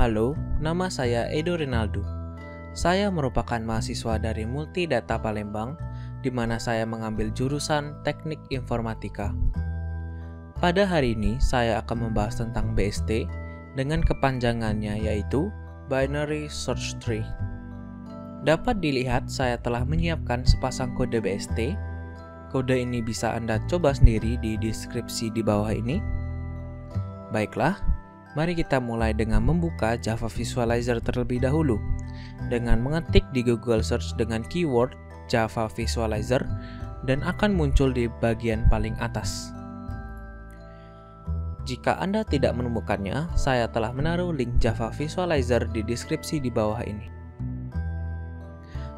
Halo, nama saya Edo Rinaldo. Saya merupakan mahasiswa dari Multidata Palembang, di mana saya mengambil jurusan Teknik Informatika. Pada hari ini, saya akan membahas tentang BST dengan kepanjangannya yaitu Binary Search Tree. Dapat dilihat saya telah menyiapkan sepasang kode BST. Kode ini bisa Anda coba sendiri di deskripsi di bawah ini. Baiklah, mari kita mulai dengan membuka Java Visualizer terlebih dahulu dengan mengetik di Google Search dengan keyword Java Visualizer dan akan muncul di bagian paling atas. Jika Anda tidak menemukannya, saya telah menaruh link Java Visualizer di deskripsi di bawah ini.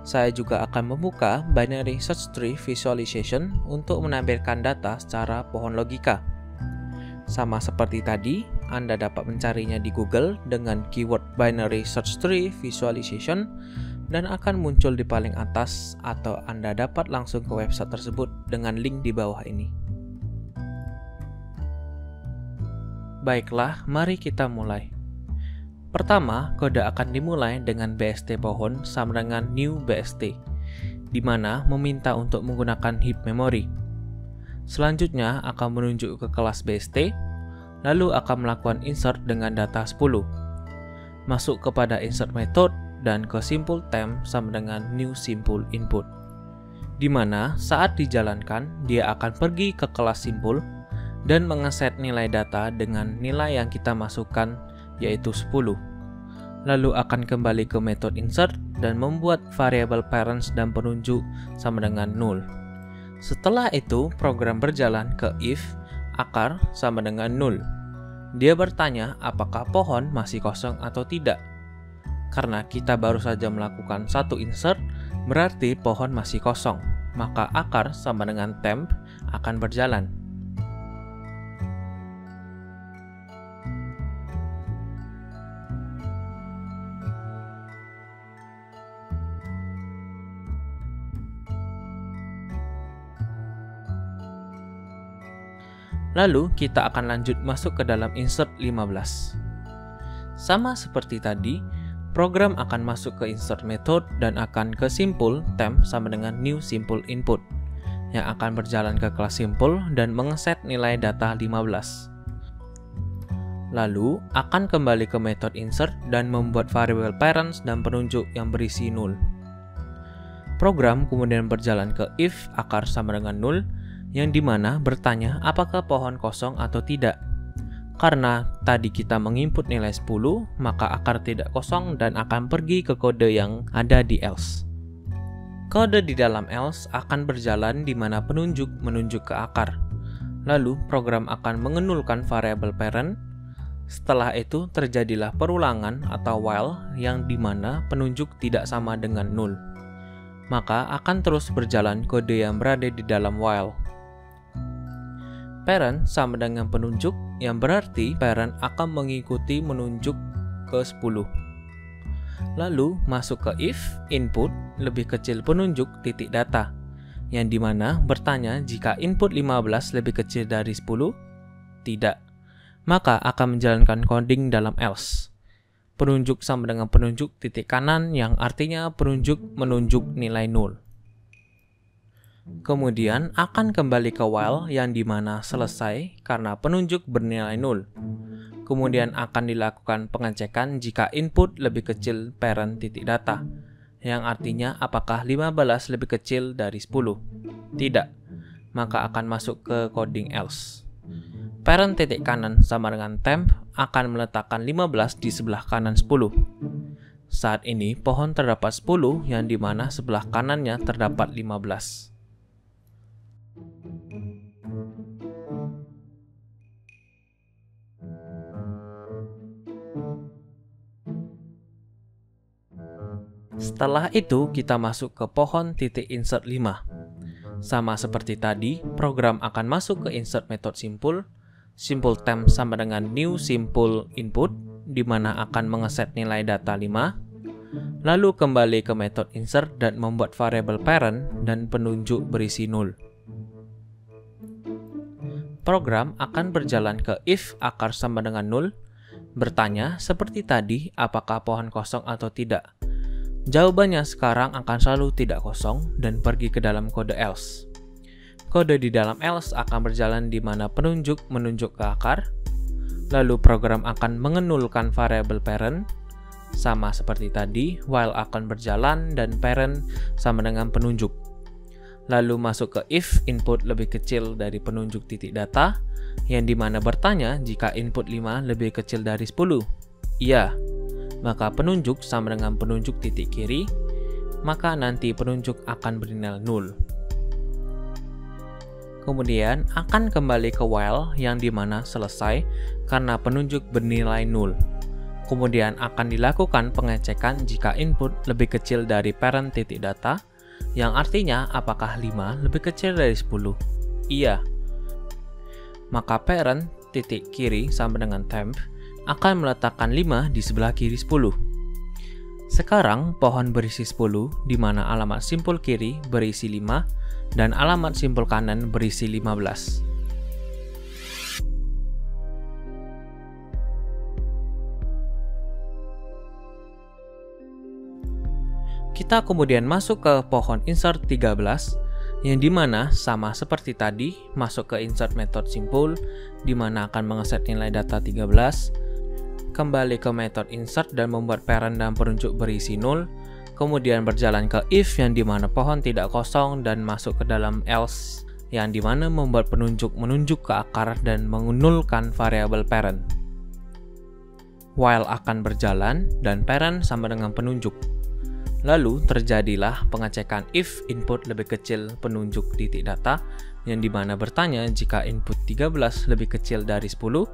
Saya juga akan membuka Binary Search Tree Visualization untuk menampilkan data secara pohon logika. Sama seperti tadi, Anda dapat mencarinya di Google dengan keyword Binary Search Tree Visualization dan akan muncul di paling atas, atau Anda dapat langsung ke website tersebut dengan link di bawah ini. Baiklah, mari kita mulai. Pertama, kode akan dimulai dengan BST pohon sama dengan new BST, di mana meminta untuk menggunakan heap memory. Selanjutnya akan menunjuk ke kelas BST, lalu akan melakukan insert dengan data 10. Masuk kepada insert method dan ke simple temp sama dengan new simple input. Di mana saat dijalankan, dia akan pergi ke kelas simple dan mengeset nilai data dengan nilai yang kita masukkan yaitu 10. Lalu akan kembali ke method insert dan membuat variabel parents dan penunjuk sama dengan 0. Setelah itu, program berjalan ke if akar sama dengan 0. Dia bertanya apakah pohon masih kosong atau tidak. Karena kita baru saja melakukan satu insert, berarti pohon masih kosong. Maka akar sama dengan temp akan berjalan. Lalu kita akan lanjut masuk ke dalam insert 15. Sama seperti tadi, program akan masuk ke insert method dan akan ke simple temp sama dengan new simple input yang akan berjalan ke kelas simple dan mengeset nilai data 15. Lalu akan kembali ke method insert dan membuat variabel parents dan penunjuk yang berisi 0. Program kemudian berjalan ke if akar sama dengan 0 yang dimana bertanya apakah pohon kosong atau tidak. Karena tadi kita menginput nilai 10, maka akar tidak kosong dan akan pergi ke kode yang ada di else. Kode di dalam else akan berjalan di mana penunjuk menunjuk ke akar. Lalu program akan mengenulkan variabel parent. Setelah itu terjadilah perulangan atau while yang dimana penunjuk tidak sama dengan 0. Maka akan terus berjalan kode yang berada di dalam while. Parent sama dengan penunjuk, yang berarti parent akan mengikuti menunjuk ke 10. Lalu masuk ke if input lebih kecil penunjuk titik data, yang dimana bertanya jika input 15 lebih kecil dari 10, tidak. Maka akan menjalankan coding dalam else. Penunjuk sama dengan penunjuk titik kanan, yang artinya penunjuk menunjuk nilai 0. Kemudian akan kembali ke while yang dimana selesai karena penunjuk bernilai 0. Kemudian akan dilakukan pengecekan jika input lebih kecil parent titik data, yang artinya apakah 15 lebih kecil dari 10. Tidak, maka akan masuk ke coding else. Parent titik kanan sama dengan temp akan meletakkan 15 di sebelah kanan 10. Saat ini pohon terdapat 10 yang dimana sebelah kanannya terdapat 15. Setelah itu kita masuk ke pohon titik insert 5. Sama seperti tadi, program akan masuk ke insert method simple temp sama dengan new simple input, di mana akan mengeset nilai data 5. Lalu kembali ke method insert dan membuat variabel parent dan penunjuk berisi 0. Program akan berjalan ke if akar sama dengan 0, bertanya seperti tadi, apakah pohon kosong atau tidak? Jawabannya sekarang akan selalu tidak kosong dan pergi ke dalam kode else. Kode di dalam else akan berjalan di mana penunjuk menunjuk ke akar, lalu program akan mengenulkan variabel parent, sama seperti tadi, while akan berjalan dan parent sama dengan penunjuk. Lalu masuk ke if input lebih kecil dari penunjuk titik data, yang dimana bertanya jika input 5 lebih kecil dari 10. Iya, maka penunjuk sama dengan penunjuk titik kiri, maka nanti penunjuk akan bernilai 0. Kemudian akan kembali ke while yang dimana selesai karena penunjuk bernilai 0. Kemudian akan dilakukan pengecekan jika input lebih kecil dari parent titik data, yang artinya apakah 5 lebih kecil dari 10? Iya. Maka parent titik kiri sama dengan temp akan meletakkan 5 di sebelah kiri 10. Sekarang pohon berisi 10, di mana alamat simpul kiri berisi 5 dan alamat simpul kanan berisi 15. Kita kemudian masuk ke pohon insert 13, yang dimana sama seperti tadi, masuk ke insert method simpul, dimana akan mengeset nilai data 13, kembali ke method insert dan membuat parent dan penunjuk berisi 0, kemudian berjalan ke if yang dimana pohon tidak kosong dan masuk ke dalam else yang dimana membuat penunjuk menunjuk ke akar dan mengunulkan variabel parent. While akan berjalan dan parent sama dengan penunjuk. Lalu terjadilah pengecekan if input lebih kecil penunjuk titik data yang dimana bertanya jika input 13 lebih kecil dari 10,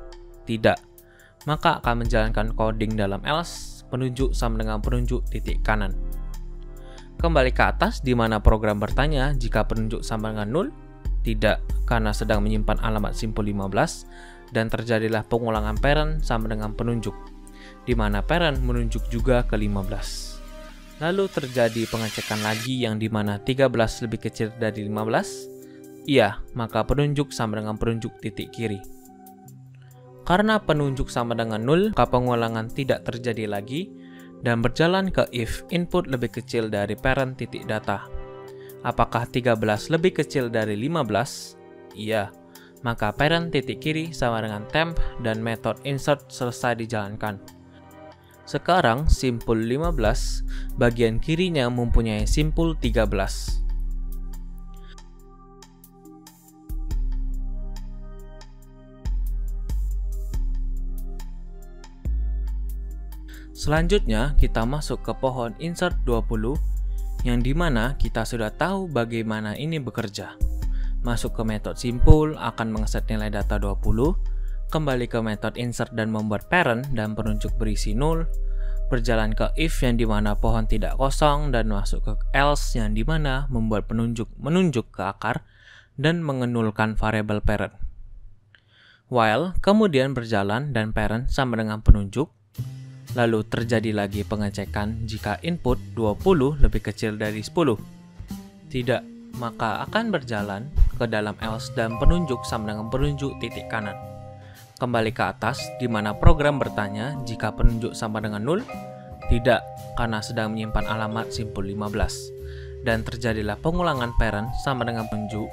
tidak. Maka akan menjalankan coding dalam else penunjuk sama dengan penunjuk titik kanan. Kembali ke atas di mana program bertanya jika penunjuk sama dengan 0, tidak, karena sedang menyimpan alamat simpul 15 dan terjadilah pengulangan parent sama dengan penunjuk, di mana parent menunjuk juga ke 15. Lalu terjadi pengecekan lagi yang dimana 13 lebih kecil dari 15. Iya, maka penunjuk sama dengan penunjuk titik kiri. Karena penunjuk sama dengan 0, maka pengulangan tidak terjadi lagi dan berjalan ke if input lebih kecil dari parent titik data. Apakah 13 lebih kecil dari 15? Iya, maka parent titik kiri sama dengan temp dan method insert selesai dijalankan. Sekarang simpul 15 bagian kirinya mempunyai simpul 13. Selanjutnya kita masuk ke pohon insert 20 yang dimana kita sudah tahu bagaimana ini bekerja. Masuk ke metode simpul akan mengeset nilai data 20, kembali ke metode insert dan membuat parent dan penunjuk berisi 0, berjalan ke if yang dimana pohon tidak kosong dan masuk ke else yang dimana membuat penunjuk menunjuk ke akar dan mengenulkan variabel parent. While kemudian berjalan dan parent sama dengan penunjuk, lalu terjadi lagi pengecekan jika input 20 lebih kecil dari 10. Tidak, maka akan berjalan ke dalam else dan penunjuk sama dengan penunjuk titik kanan. Kembali ke atas di mana program bertanya jika penunjuk sama dengan 0. Tidak, karena sedang menyimpan alamat simpul 15. Dan terjadilah pengulangan parent sama dengan penunjuk.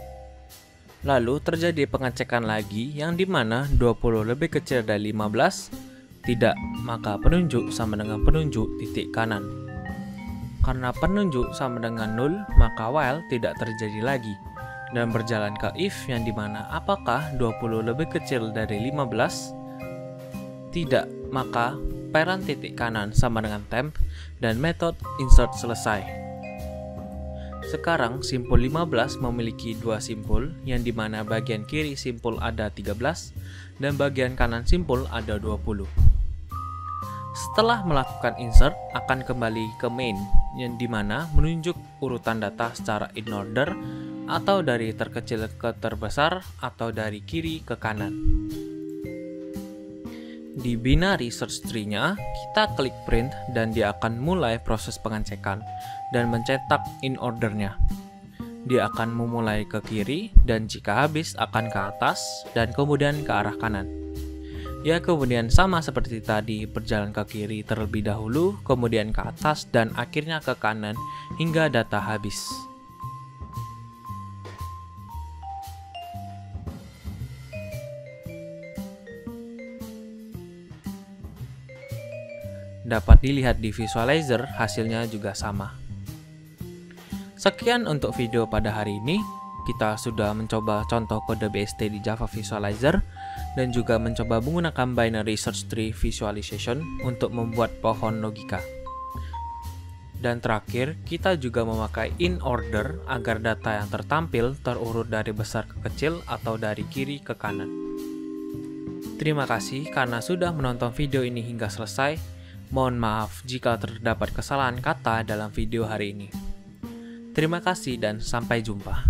Lalu terjadi pengecekan lagi yang dimana 20 lebih kecil dari 15. Tidak, maka penunjuk sama dengan penunjuk titik kanan. Karena penunjuk sama dengan 0, maka while tidak terjadi lagi dan berjalan ke if yang dimana apakah 20 lebih kecil dari 15? Tidak, maka parent titik kanan sama dengan temp dan method insert selesai. Sekarang simpul 15 memiliki dua simpul yang dimana bagian kiri simpul ada 13 dan bagian kanan simpul ada 20. Setelah melakukan insert akan kembali ke main yang dimana menunjuk urutan data secara in order atau dari terkecil ke terbesar atau dari kiri ke kanan. Di binary search tree-nya, kita klik print dan dia akan mulai proses pengecekan dan mencetak in order-nya. Dia akan memulai ke kiri dan jika habis akan ke atas dan kemudian ke arah kanan. Ya, kemudian sama seperti tadi, berjalan ke kiri terlebih dahulu, kemudian ke atas, dan akhirnya ke kanan hingga data habis. Dapat dilihat di visualizer, hasilnya juga sama. Sekian untuk video pada hari ini. Kita sudah mencoba contoh kode BST di Java Visualizer dan juga mencoba menggunakan binary search tree visualization untuk membuat pohon logika. Dan terakhir, kita juga memakai in order agar data yang tertampil terurut dari besar ke kecil atau dari kiri ke kanan. Terima kasih karena sudah menonton video ini hingga selesai. Mohon maaf jika terdapat kesalahan kata dalam video hari ini. Terima kasih dan sampai jumpa.